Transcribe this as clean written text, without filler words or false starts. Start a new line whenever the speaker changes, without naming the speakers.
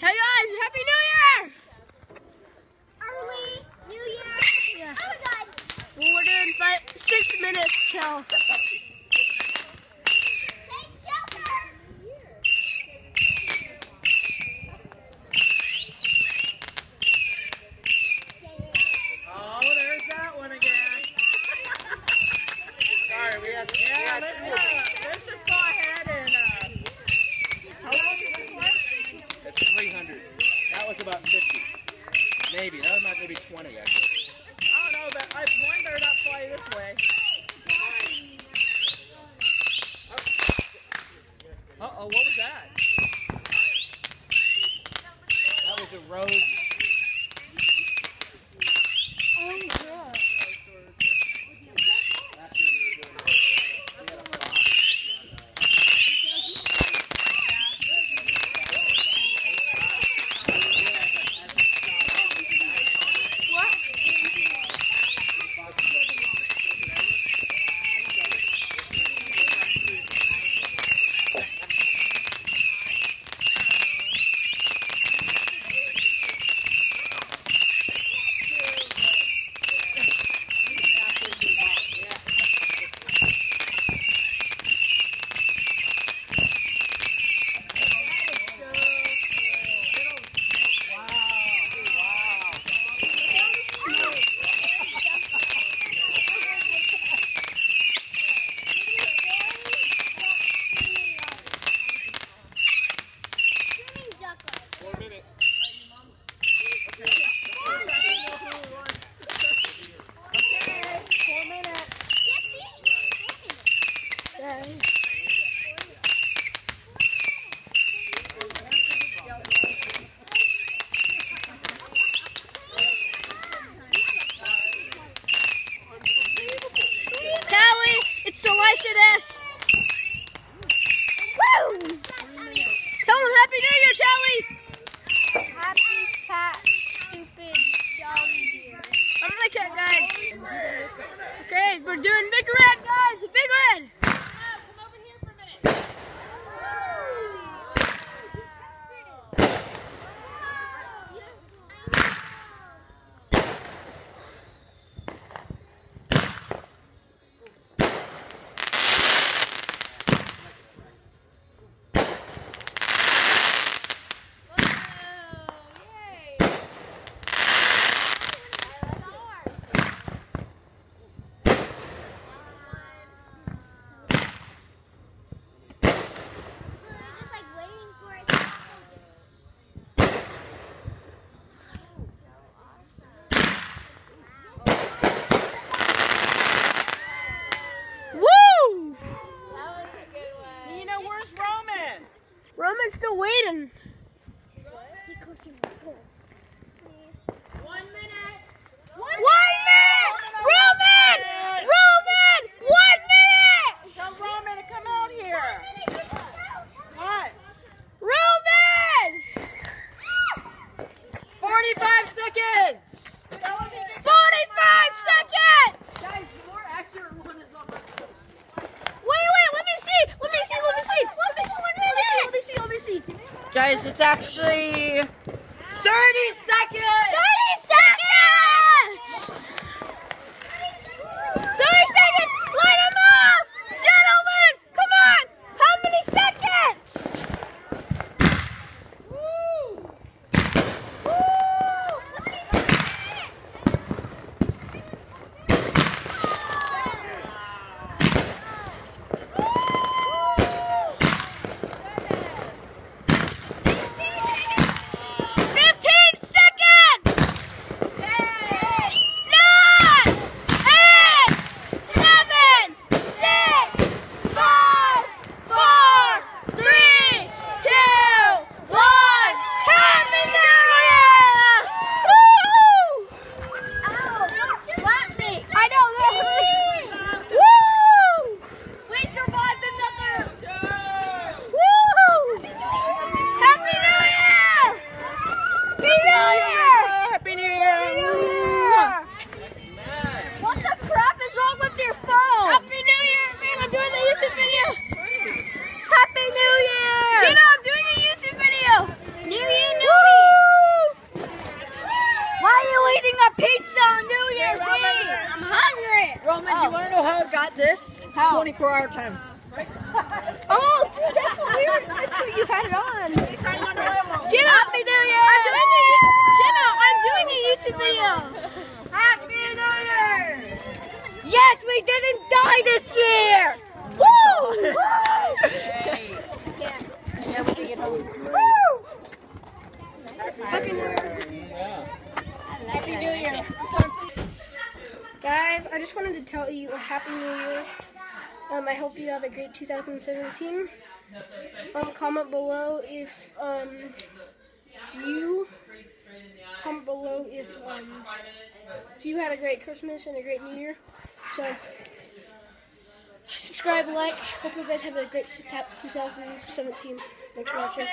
Hey guys, Happy New Year!
Early New Year.
Yeah.
Oh my God.
Well, we're doing 6 minutes till.
Take shelter.
Oh, there's that one again. Sorry, we have let's just go ahead and how long did we play?
That's 300. That was about 50. Maybe. That was not maybe 20 actually.
I don't know, but I wondered up play this way.
Uh-oh, what was that? That was a rose.
It's Celeste. Woo! Tell them Happy New Year, Tally.
Happy, fat, stupid, jolly year.
I'm like that, guys. Okay, we're doing Big Red, guys. Big Red.
Come over here for a minute.
Woo!
Nina, where's Roman?
Roman's still waiting.
1 minute.
1 minute! Roman! Roman! 1 minute!
Tell Roman to come out here. What?
Roman!
45 seconds.
45 seconds!
Guys, the more accurate one is on my phone.
Wait, let me see! Let me see!
Guys, it's actually 30 seconds.
30 seconds! 30 seconds! Light him off! Gentlemen, come on! How many seconds?
this,
How?
24-hour time.
Oh, dude, that's what you had it on. Jenna,
Happy New Year!
I'm doing the YouTube video.
Happy New Year!
Yes, we didn't die this year! Woo!
Happy New Year. Guys, I just wanted to tell you a Happy New Year. I hope you have a great 2017. Comment below if if you had a great Christmas and a great New Year. So subscribe, like. Hope you guys have a great 2017. Thanks for watching.